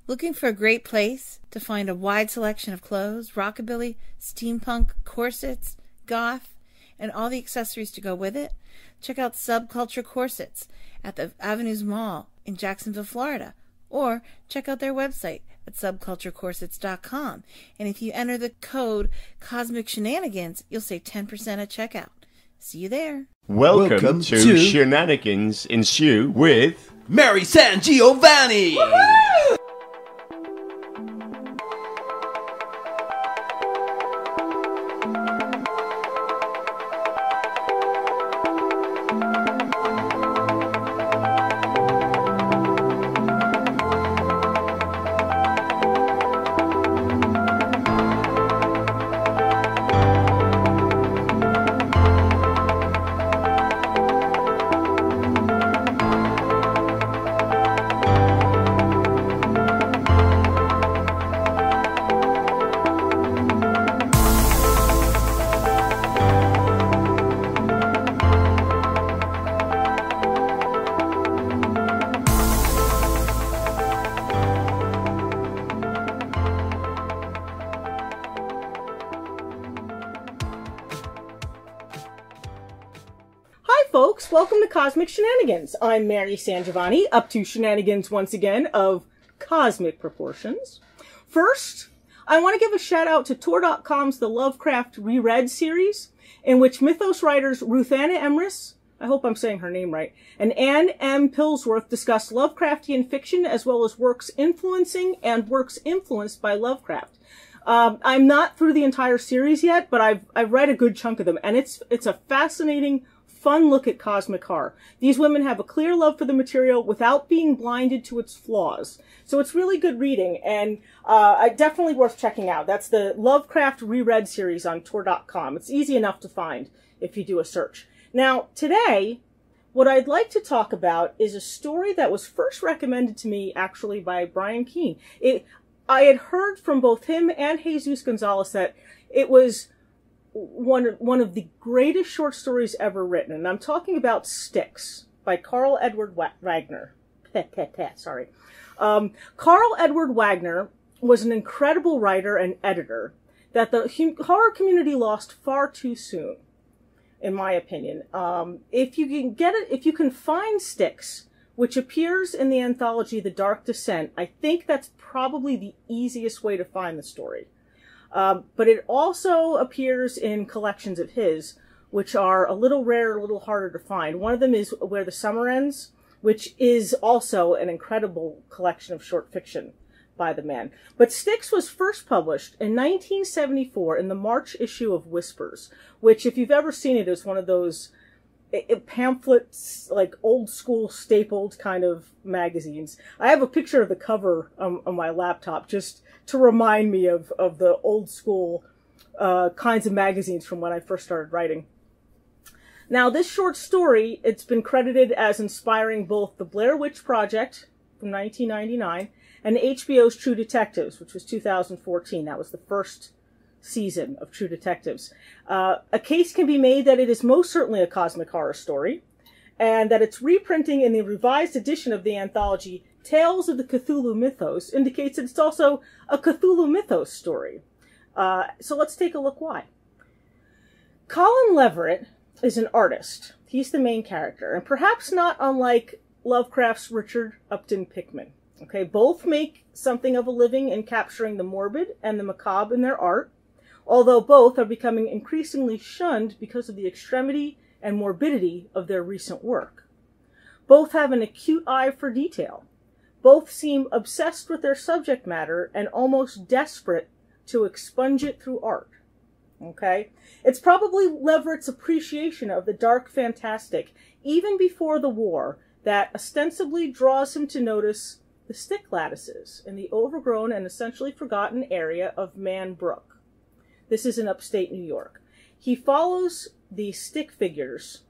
Looking for a great place to find a wide selection of clothes, rockabilly, steampunk, corsets, goth, and all the accessories to go with it? Check out Subculture Corsets at the Avenues Mall in Jacksonville, Florida. Or check out their website at subculturecorsets.com. And if you enter the code Cosmic Shenanigans, you'll save 10% at checkout. See you there. Welcome to Shenanigans Ensue with Mary SanGiovanni! Folks, welcome to Cosmic Shenanigans. I'm Mary SanGiovanni, up to shenanigans once again of cosmic proportions. First, I want to give a shout out to Tor.com's The Lovecraft Reread series, in which mythos writers Ruth Anna Emrys, I hope I'm saying her name right, and Anne M. Pillsworth discuss Lovecraftian fiction as well as works influencing and works influenced by Lovecraft. I'm not through the entire series yet, but I've read a good chunk of them, and it's a fascinating, fun look at cosmic horror. These women have a clear love for the material without being blinded to its flaws. So it's really good reading, and definitely worth checking out. That's the Lovecraft Reread series on Tor.com. It's easy enough to find if you do a search. Now, today, what I'd like to talk about is a story that was first recommended to me, actually, by Brian Keene. I had heard from both him and Jesus Gonzalez that it was one of the greatest short stories ever written, and I'm talking about Styx by Karl Edward Wagner. Sorry. Karl Edward Wagner was an incredible writer and editor that the horror community lost far too soon, in my opinion. If you can get it, if you can find Styx, which appears in the anthology The Dark Descent, I think that's probably the easiest way to find the story. But it also appears in collections of his, which are a little rare, a little harder to find. One of them is Where the Summer Ends, which is also an incredible collection of short fiction by the man. But Styx was first published in 1974 in the March issue of Whispers, which, if you've ever seen it, is one of those pamphlets, like old school stapled kind of magazines. I have a picture of the cover on my laptop just to remind me of the old school kinds of magazines from when I first started writing. Now, this short story, it's been credited as inspiring both the Blair Witch Project from 1999 and HBO's True Detectives, which was 2014. That was the first season of True Detectives. A case can be made that it is most certainly a cosmic horror story, and that its reprinting in the revised edition of the anthology Tales of the Cthulhu Mythos indicates that it's also a Cthulhu Mythos story. So let's take a look why. Colin Leverett is an artist. He's the main character, and perhaps not unlike Lovecraft's Richard Upton Pickman. Okay, both make something of a living in capturing the morbid and the macabre in their art, although both are becoming increasingly shunned because of the extremity and morbidity of their recent work. Both have an acute eye for detail. Both seem obsessed with their subject matter and almost desperate to expunge it through art. Okay? It's probably Leverett's appreciation of the dark fantastic, even before the war, that ostensibly draws him to notice the stick lattices in the overgrown and essentially forgotten area of Man Brook. This is in upstate New York. He follows the stick figures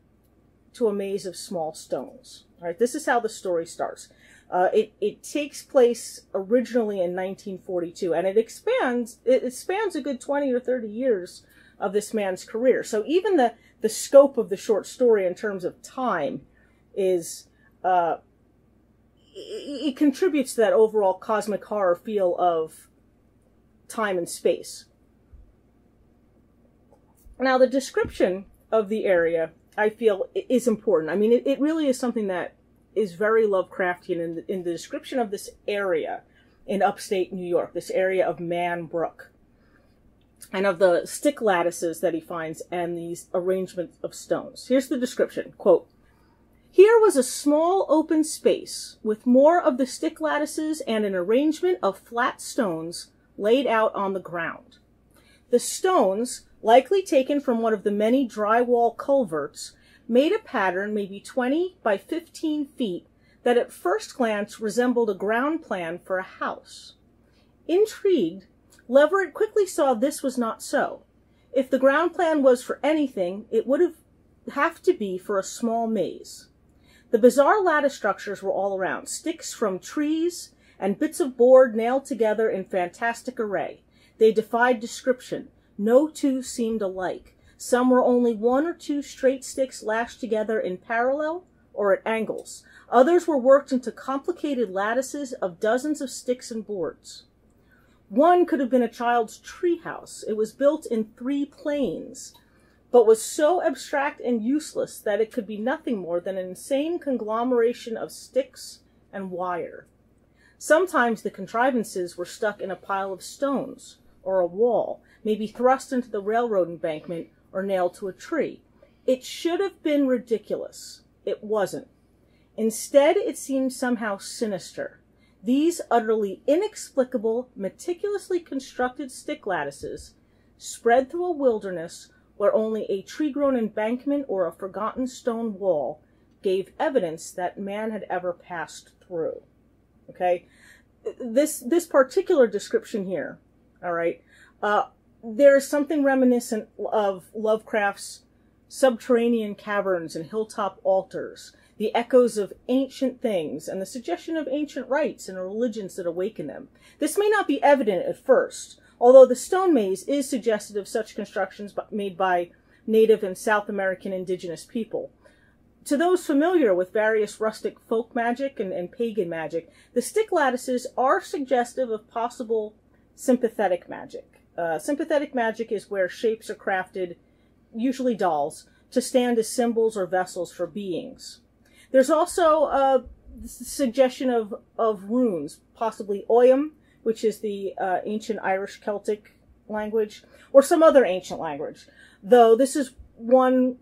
to a maze of small stones. All right, this is how the story starts. It takes place originally in 1942, and it spans a good 20 or 30 years of this man's career. So even the scope of the short story in terms of time is it contributes to that overall cosmic horror feel of time and space. Now, the description of the area, I feel, is important. I mean, it really is something that is very Lovecraftian in the description of this area in upstate New York, this area of Man Brook, and of the stick lattices that he finds and these arrangements of stones. Here's the description, quote, "Here was a small open space with more of the stick lattices and an arrangement of flat stones laid out on the ground. The stones, likely taken from one of the many drywall culverts, made a pattern maybe 20 by 15 feet that at first glance resembled a ground plan for a house. Intrigued, Leverett quickly saw this was not so. If the ground plan was for anything, it would have to be for a small maze. The bizarre lattice structures were all around, sticks from trees and bits of board nailed together in fantastic array. They defied description. No two seemed alike. Some were only one or two straight sticks lashed together in parallel or at angles. Others were worked into complicated lattices of dozens of sticks and boards. One could have been a child's treehouse. It was built in 3 planes, but was so abstract and useless that it could be nothing more than an insane conglomeration of sticks and wire. Sometimes the contrivances were stuck in a pile of stones or a wall, maybe thrust into the railroad embankment or nailed to a tree. It should have been ridiculous. It wasn't. Instead, it seemed somehow sinister. These utterly inexplicable, meticulously constructed stick lattices, spread through a wilderness where only a tree-grown embankment or a forgotten stone wall gave evidence that man had ever passed through." Okay? This particular description here, all right, there is something reminiscent of Lovecraft's subterranean caverns and hilltop altars, the echoes of ancient things, and the suggestion of ancient rites and religions that awaken them. This may not be evident at first, although the stone maze is suggestive of such constructions made by Native and South American indigenous people. To those familiar with various rustic folk magic and pagan magic, the stick lattices are suggestive of possible sympathetic magic. Sympathetic magic is where shapes are crafted, usually dolls, to stand as symbols or vessels for beings. There's also a suggestion of runes, possibly Ogham, which is the ancient Irish Celtic language, or some other ancient language. Though this is one,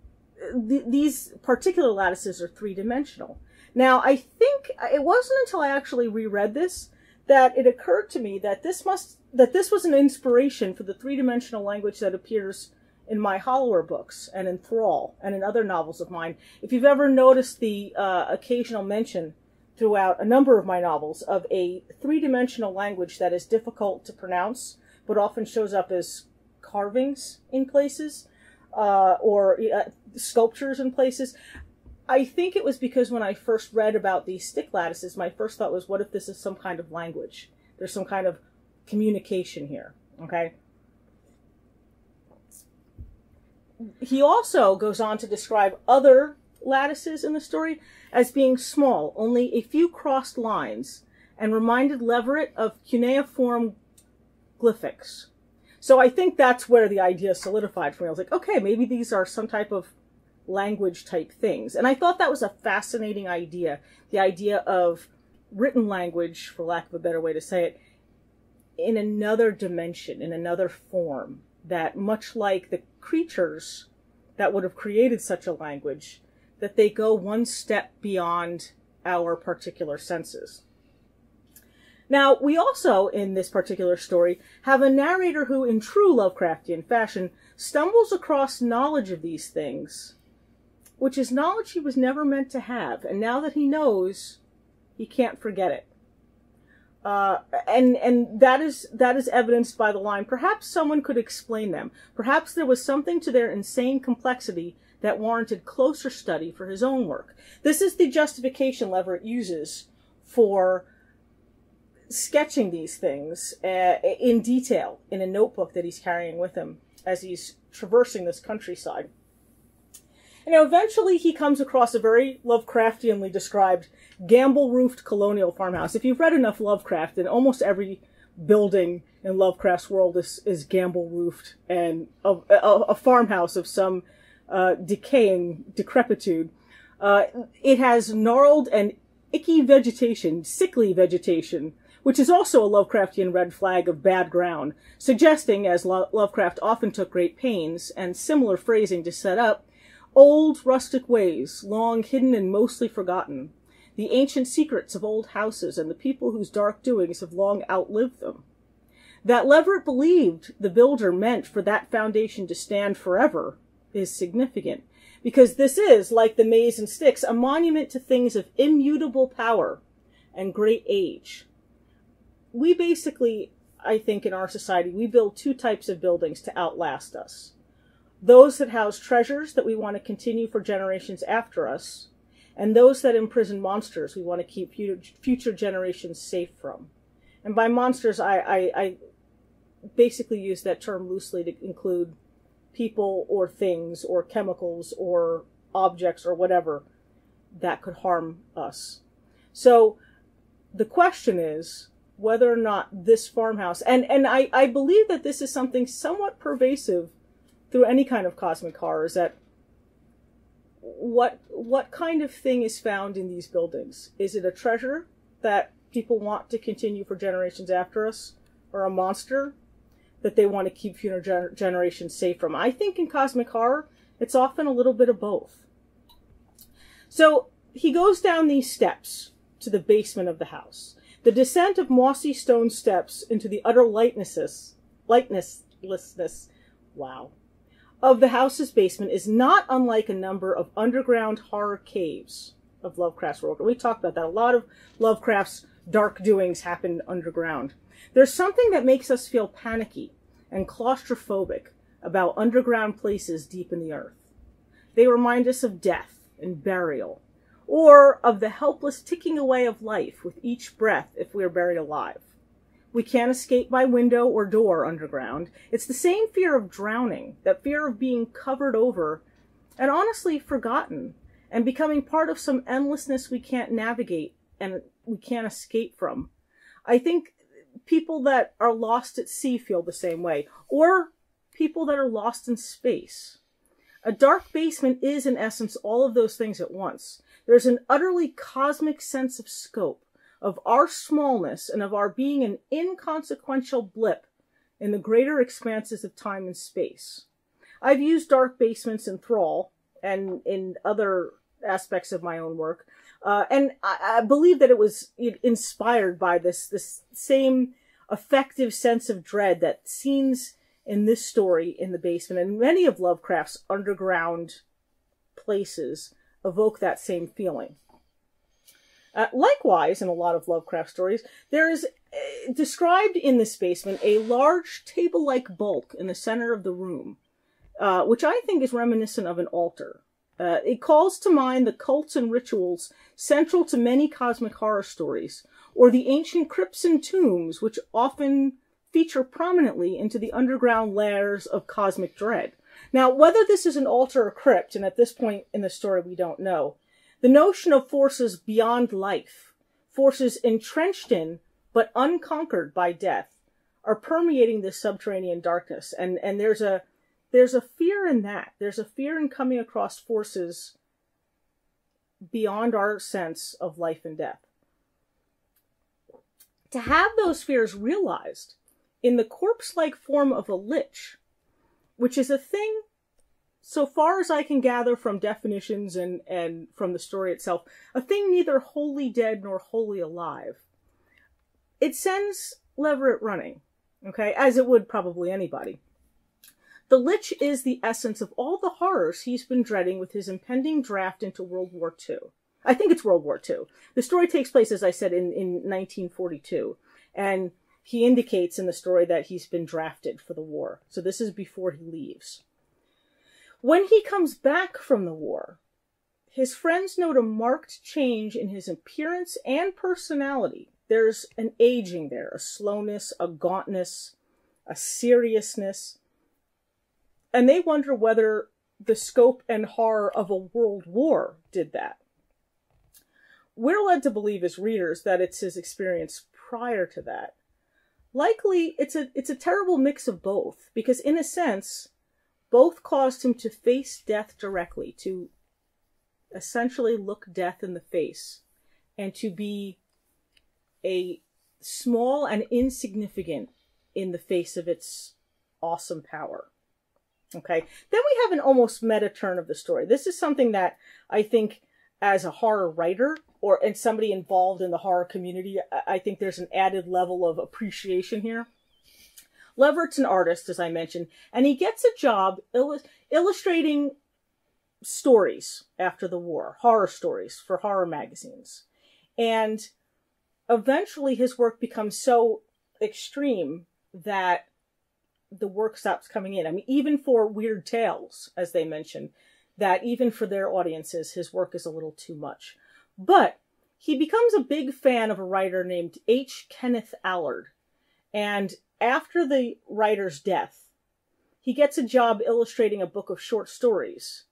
these particular lattices are 3-dimensional. Now, I think it wasn't until I actually reread this that it occurred to me that this was an inspiration for the 3-dimensional language that appears in my Hollower books and in Thrall and in other novels of mine. If you've ever noticed the occasional mention throughout a number of my novels of a 3-dimensional language that is difficult to pronounce, but often shows up as carvings in places, or sculptures in places, I think it was because when I first read about these stick lattices, my first thought was, what if this is some kind of language? There's some kind of communication here, okay? He also goes on to describe other lattices in the story as being small, only a few crossed lines, and reminded Leverett of cuneiform glyphics. So I think that's where the idea solidified for me. I was like, okay, maybe these are some type of language type things. And I thought that was a fascinating idea. The idea of written language, for lack of a better way to say it, in another dimension, in another form, that much like the creatures that would have created such a language, that they go one step beyond our particular senses. Now, we also, in this particular story, have a narrator who, in true Lovecraftian fashion, stumbles across knowledge of these things, which is knowledge he was never meant to have, and now that he knows, he can't forget it. And that is evidenced by the line, perhaps someone could explain them. Perhaps there was something to their insane complexity that warranted closer study for his own work. This is the justification Leverett uses for sketching these things in detail in a notebook that he's carrying with him as he's traversing this countryside. And now eventually he comes across a very Lovecraftianly described gamble-roofed colonial farmhouse. If you've read enough Lovecraft, then almost every building in Lovecraft's world is gamble-roofed and a farmhouse of some decaying decrepitude. It has gnarled and icky vegetation, sickly vegetation, which is also a Lovecraftian red flag of bad ground, suggesting, as Lovecraft often took great pains and similar phrasing to set up, old rustic ways, long hidden and mostly forgotten, the ancient secrets of old houses and the people whose dark doings have long outlived them. That Leverett believed the builder meant for that foundation to stand forever is significant, because this is, like the Maze and Styx, a monument to things of immutable power and great age. We basically, I think in our society, we build two types of buildings to outlast us. Those that house treasures that we want to continue for generations after us, and those that imprison monsters we want to keep future generations safe from. And by monsters, I basically use that term loosely to include people or things or chemicals or objects or whatever that could harm us. So the question is whether or not this farmhouse, and I believe that this is something somewhat pervasive through any kind of cosmic horror, is that what kind of thing is found in these buildings? Is it a treasure that people want to continue for generations after us, or a monster that they want to keep future generations safe from? I think in cosmic horror, it's often a little bit of both. So he goes down these steps to the basement of the house. The descent of mossy stone steps into the utter lightlessness, wow, of the house's basement is not unlike a number of underground horror caves of Lovecraft's world. We talked about that. A lot of Lovecraft's dark doings happened underground. There's something that makes us feel panicky and claustrophobic about underground places deep in the earth. They remind us of death and burial, or of the helpless ticking away of life with each breath if we are buried alive. We can't escape by window or door underground. It's the same fear of drowning, that fear of being covered over and honestly forgotten and becoming part of some endlessness we can't navigate and we can't escape from. I think people that are lost at sea feel the same way, or people that are lost in space. A dark basement is, in essence, all of those things at once. There's an utterly cosmic sense of scope, of our smallness, and of our being an inconsequential blip in the greater expanses of time and space. I've used dark basements in Thrall and in other aspects of my own work, and I believe that it was inspired by this same effective sense of dread that scenes in this story in the basement and many of Lovecraft's underground places evoke that same feeling. Likewise, in a lot of Lovecraft stories, there is described in this basement a large table-like bulk in the center of the room, which I think is reminiscent of an altar. It calls to mind the cults and rituals central to many cosmic horror stories, or the ancient crypts and tombs, which often feature prominently into the underground layers of cosmic dread. Now, whether this is an altar or crypt, and at this point in the story we don't know, the notion of forces beyond life, forces entrenched in but unconquered by death, are permeating this subterranean darkness. And there's a fear in that. There's a fear in coming across forces beyond our sense of life and death. To have those fears realized in the corpse-like form of a lich, which is a thing, so far as I can gather from definitions and from the story itself, a thing neither wholly dead nor wholly alive, it sends Leverett running, okay, as it would probably anybody. The Lich is the essence of all the horrors he's been dreading with his impending draft into World War II. I think it's World War II. The story takes place, as I said, in 1942, and he indicates in the story that he's been drafted for the war. So this is before he leaves. When he comes back from the war, his friends note a marked change in his appearance and personality. There's an aging there, a slowness, a gauntness, a seriousness. And they wonder whether the scope and horror of a world war did that. We're led to believe as readers that it's his experience prior to that. Likely, it's a terrible mix of both, because in a sense, both caused him to face death directly, to essentially look death in the face, and to be a small and insignificant in the face of its awesome power. Okay, then we have an almost meta turn of the story. This is something that I think, as a horror writer and somebody involved in the horror community, I think there's an added level of appreciation here. Levert's an artist, as I mentioned, and he gets a job illustrating stories after the war, horror stories for horror magazines. And eventually his work becomes so extreme that the work stops coming in. I mean, even for Weird Tales, as they mentioned, that even for their audiences, his work is a little too much. But he becomes a big fan of a writer named H. Kenneth Allard. And after the writer's death, he gets a job illustrating a book of short stories.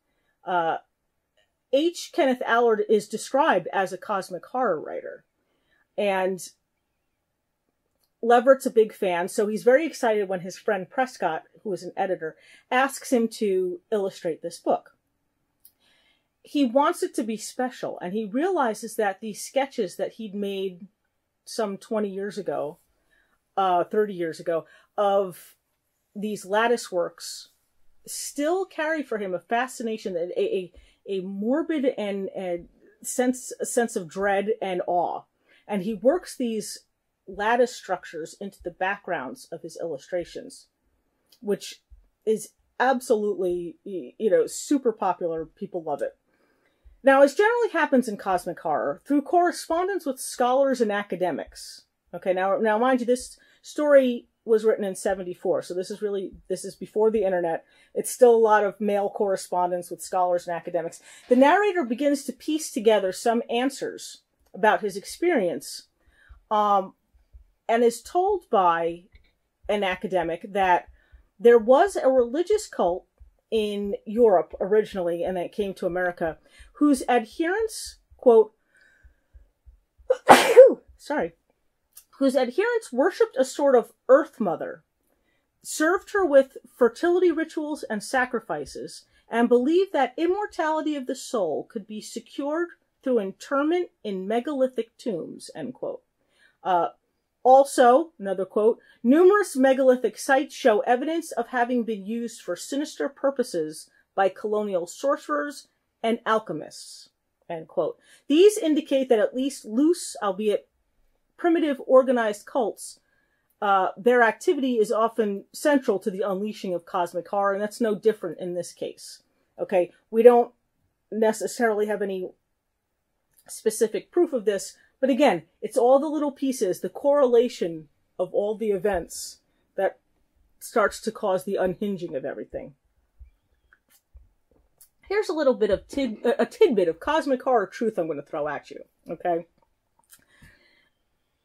H. Kenneth Allard is described as a cosmic horror writer. And Levert's a big fan, so he's very excited when his friend Prescott, who is an editor, asks him to illustrate this book. He wants it to be special, and he realizes that these sketches that he'd made some 20 years ago, 30 years ago, of these lattice works still carry for him a fascination, a morbid and sense of dread and awe. And he works these lattice structures into the backgrounds of his illustrations, which is absolutely, super popular. People love it. Now, as generally happens in cosmic horror, through correspondence with scholars and academics. Okay, now mind you, this story was written in 1974, so this is before the internet. It's still a lot of mail correspondence with scholars and academics. The narrator begins to piece together some answers about his experience, and is told by an academic that there was a religious cult in Europe originally, and it came to America, whose adherents, quote, whose adherents worshipped a sort of Earth Mother, served her with fertility rituals and sacrifices, and believed that immortality of the soul could be secured through interment in megalithic tombs, end quote. Also, another quote, numerous megalithic sites show evidence of having been used for sinister purposes by colonial sorcerers and alchemists, end quote. These indicate that at least loose, albeit primitive, organized cults, their activity is often central to the unleashing of cosmic horror, and that's no different in this case. Okay, we don't necessarily have any specific proof of this, but again, it's all the little pieces, the correlation of all the events that starts to cause the unhinging of everything. Here's a little bit of a tidbit of cosmic horror truth I'm going to throw at you, okay?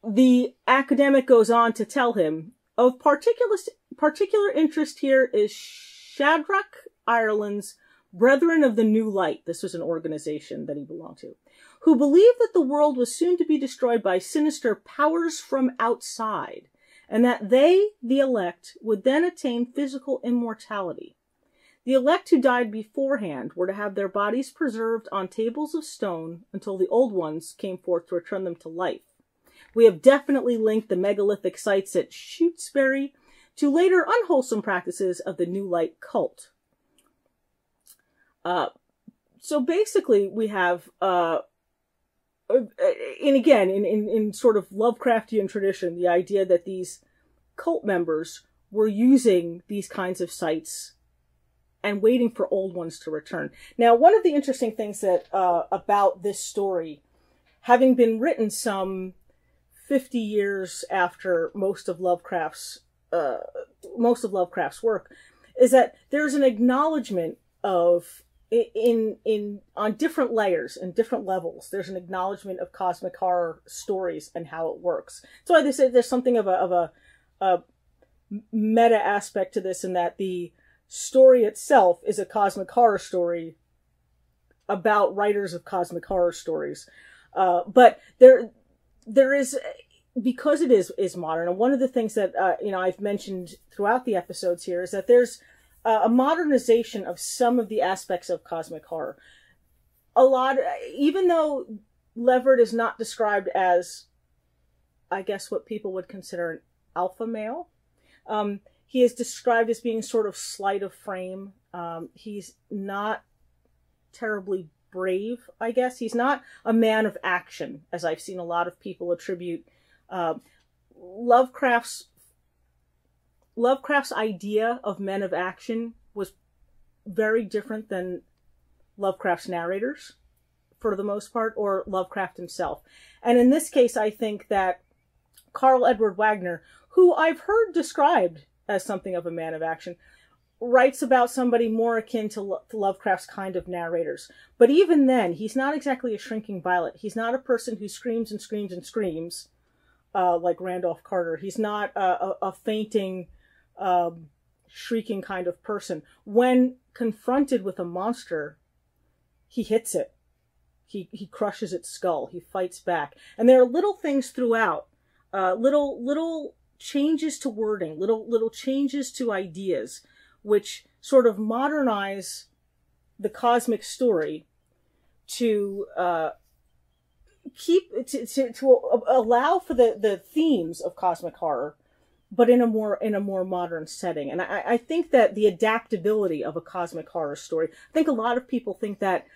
The academic goes on to tell him, of particular interest here is Shadrach, Ireland's Brethren of the New Light. This was an organization that he belonged to, who believed that the world was soon to be destroyed by sinister powers from outside, and that they, the elect, would then attain physical immortality. The elect who died beforehand were to have their bodies preserved on tables of stone until the old ones came forth to return them to life. We have definitely linked the megalithic sites at Shutesbury to later unwholesome practices of the New Light cult. So basically we have, and again, in sort of Lovecraftian tradition, the idea that these cult members were using these kinds of sites and waiting for old ones to return. Now, one of the interesting things that about this story, having been written some 50 years after most of Lovecraft's work, is that there's an acknowledgement of on different layers and different levels. There's an acknowledgement of cosmic horror stories and how it works. So I say there's something of a meta aspect to this, in that the story itself is a cosmic horror story about writers of cosmic horror stories. But there is, because it is modern, and one of the things that, I've mentioned throughout the episodes here is that there's a modernization of some of the aspects of cosmic horror. Even though Leverett is not described as, I guess, what people would consider an alpha male, he is described as being sort of slight of frame. He's not terribly brave, I guess. He's not a man of action, as I've seen a lot of people attribute. Lovecraft's idea of men of action was very different than Lovecraft's narrators, for the most part, or Lovecraft himself. And in this case, I think that Karl Edward Wagner, who I've heard described as something of a man of action, writes about somebody more akin to Lovecraft's kind of narrators. But even then, he's not exactly a shrinking violet. He's not a person who screams and screams and screams, like Randolph Carter. He's not a fainting, shrieking kind of person. When confronted with a monster, he hits it. He crushes its skull. He fights back. And there are little things throughout, little changes to wording, little changes to ideas, which sort of modernize the cosmic story to allow for the themes of cosmic horror, but in a more modern setting. And I think that the adaptability of a cosmic horror story, I think a lot of people think that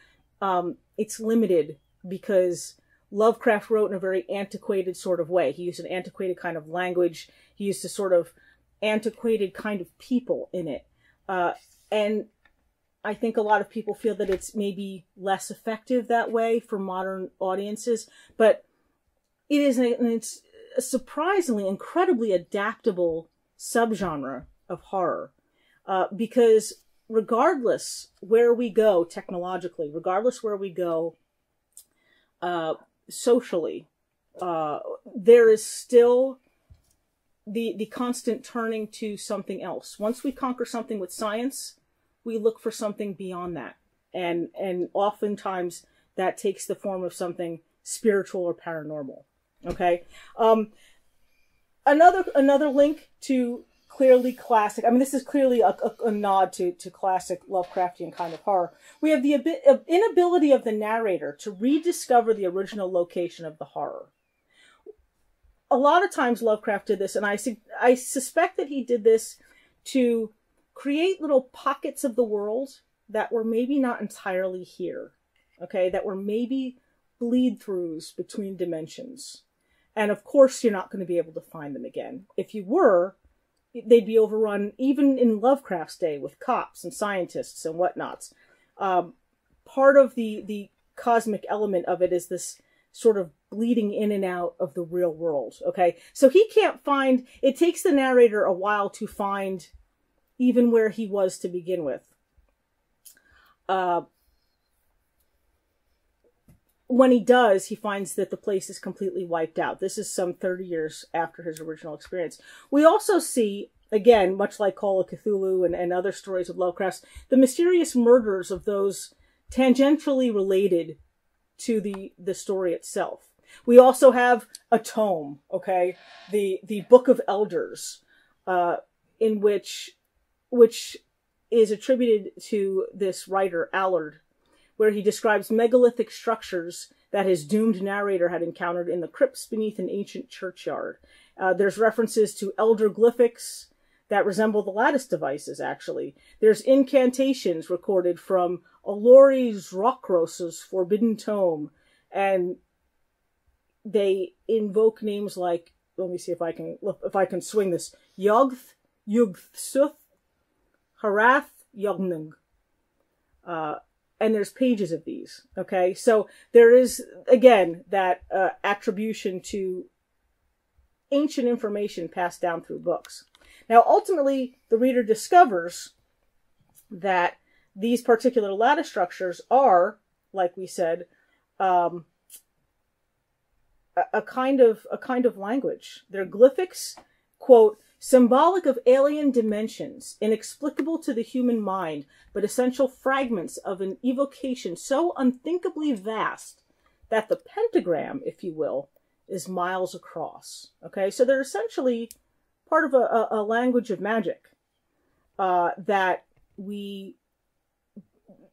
it's limited because Lovecraft wrote in a very antiquated sort of way. He used an antiquated kind of language. He used a sort of antiquated kind of people in it. And I think a lot of people feel that it's maybe less effective that way for modern audiences. But it is it's a surprisingly, incredibly adaptable subgenre of horror. Because regardless where we go technologically, regardless where we go socially, there is still the constant turning to something else. Once we conquer something with science, we look for something beyond that. And oftentimes that takes the form of something spiritual or paranormal. Okay? Another link to clearly classic, I mean, this is clearly a nod to classic Lovecraftian kind of horror. We have the inability of the narrator to rediscover the original location of the horror. A lot of times Lovecraft did this, and I suspect that he did this to create little pockets of the world that were maybe not entirely here, okay, that were maybe bleed-throughs between dimensions. And of course you're not going to be able to find them again. If you were, they'd be overrun, even in Lovecraft's day, with cops and scientists and whatnots. Part of the cosmic element of it is this sort of bleeding in and out of the real world, okay? So he can't find, it takes the narrator a while to find even where he was to begin with. When he does, he finds that the place is completely wiped out. This is some 30 years after his original experience. We also see, again, much like Call of Cthulhu and other stories of Lovecraft's, the mysterious murders of those tangentially related to the story itself. We also have a tome, okay, the Book of Elders, in which is attributed to this writer Allard, where he describes megalithic structures that his doomed narrator had encountered in the crypts beneath an ancient churchyard. There's references to elder glyphics that resemble the lattice devices, actually. There's incantations recorded from Olori Zrokros's forbidden tome, and they invoke names like, let me see if I can swing this, Yogth, Yugthsuth, Harath, Yognung. And there's pages of these, okay? So there is, again, that attribution to ancient information passed down through books. Now, ultimately, the reader discovers that these particular lattice structures are, like we said, a kind of language. They're glyphics, quote, symbolic of alien dimensions, inexplicable to the human mind, but essential fragments of an evocation so unthinkably vast that the pentagram, if you will, is miles across. Okay, so they're essentially part of a language of magic that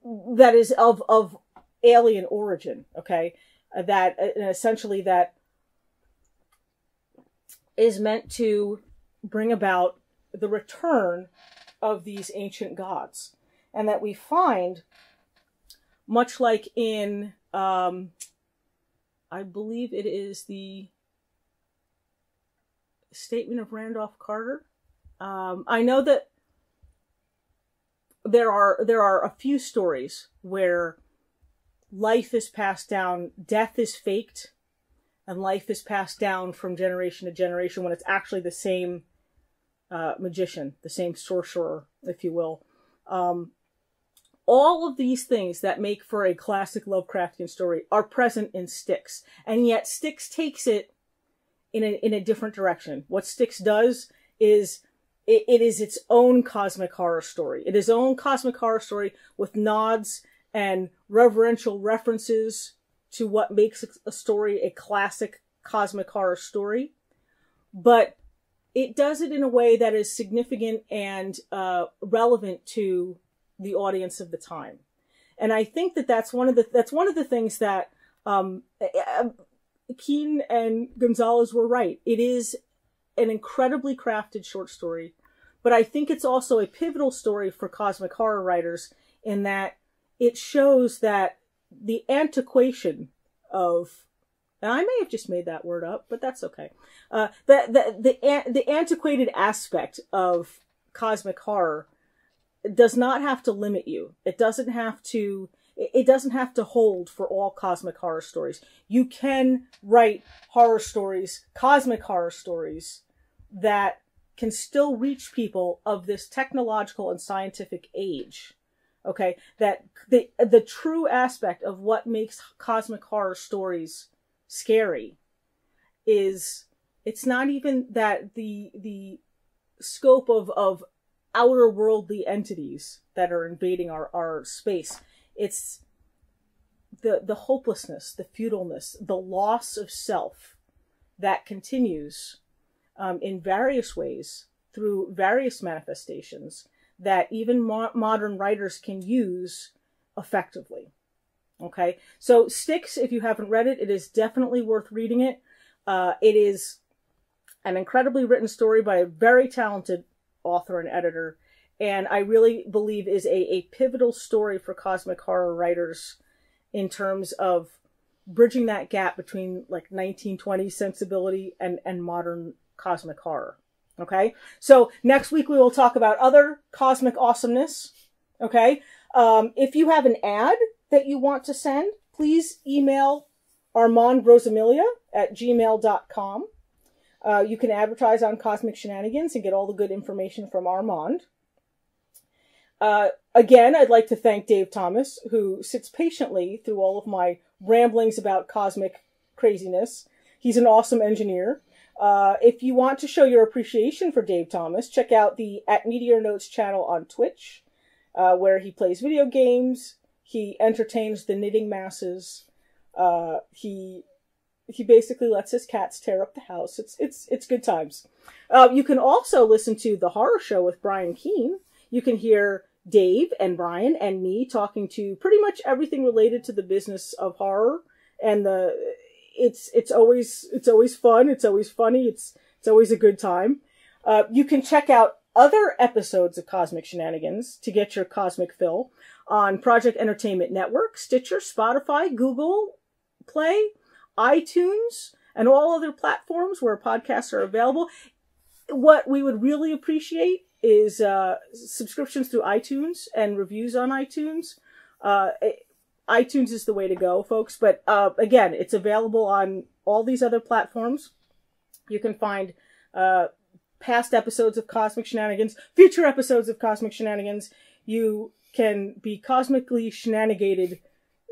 is of alien origin. Okay, that essentially that is meant to bring about the return of these ancient gods, and that we find, much like in I believe it is the Statement of Randolph Carter. I know that there are a few stories where life is passed down, death is faked, and life is passed down from generation to generation when it's actually the same magician, the same sorcerer, if you will. All of these things that make for a classic Lovecraftian story are present in Styx, and yet Styx takes it in a different direction. What Styx does is it is its own cosmic horror story. It is its own cosmic horror story with nods and reverential references to what makes a story a classic cosmic horror story. But it does it in a way that is significant and relevant to the audience of the time. And I think that's one of the things that Keene and Gonzalez were right. It is an incredibly crafted short story, but I think it's also a pivotal story for cosmic horror writers in that it shows that the antiquation of, and I may have just made that word up, but that's okay. The antiquated aspect of cosmic horror does not have to limit you. It doesn't have to hold for all cosmic horror stories. You can write horror stories, cosmic horror stories, that can still reach people of this technological and scientific age. Okay? That the true aspect of what makes cosmic horror stories scary is, it's not even that the scope of outer worldly entities that are invading our space. It's the hopelessness, the futileness, the loss of self that continues in various ways through various manifestations that even modern writers can use effectively. Okay, so Styx, if you haven't read it, it is definitely worth reading it. It is an incredibly written story by a very talented author and editor, and I really believe is a pivotal story for cosmic horror writers in terms of bridging that gap between like 1920s sensibility and modern cosmic horror. Okay, so next week we will talk about other cosmic awesomeness. Okay, if you have an ad that you want to send, please email armandrosamilia@gmail.com. You can advertise on Cosmic Shenanigans and get all the good information from Armand. Again, I'd like to thank Dave Thomas, who sits patiently through all of my ramblings about cosmic craziness. He's an awesome engineer. If you want to show your appreciation for Dave Thomas, check out the At Meteor Notes channel on Twitch, where he plays video games. He entertains the knitting masses. He basically lets his cats tear up the house. It's good times. You can also listen to The Horror Show with Brian Keene. You can hear Dave and Brian and me talking to pretty much everything related to the business of horror, and it's always fun. It's always funny. It's always a good time. You can check out other episodes of Cosmic Shenanigans to get your cosmic fill on Project Entertainment Network, Stitcher, Spotify, Google Play, iTunes, and all other platforms where podcasts are available. What we would really appreciate is subscriptions through iTunes and reviews on iTunes. iTunes is the way to go, folks. But again, it's available on all these other platforms. You can find past episodes of Cosmic Shenanigans, future episodes of Cosmic Shenanigans. You can be cosmically shenanigated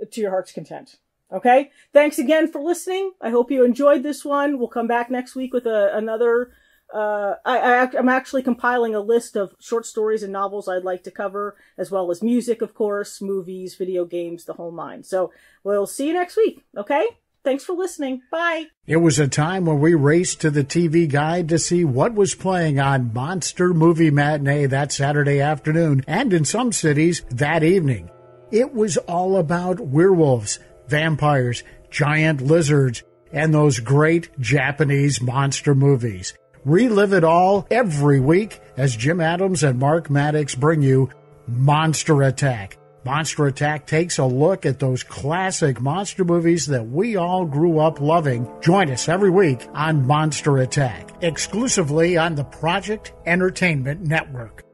to your heart's content. Okay? Thanks again for listening. I hope you enjoyed this one. We'll come back next week with another I'm actually compiling a list of short stories and novels I'd like to cover, as well as music, of course, movies, video games, the whole nine. So we'll see you next week, okay? Thanks for listening. Bye. It was a time when we raced to the TV Guide to see what was playing on Monster Movie Matinee that Saturday afternoon, and in some cities, that evening. It was all about werewolves, vampires, giant lizards, and those great Japanese monster movies. Relive it all every week as Jim Adams and Mark Maddox bring you Monster Attack. Monster Attack takes a look at those classic monster movies that we all grew up loving. Join us every week on Monster Attack, exclusively on the Project Entertainment Network.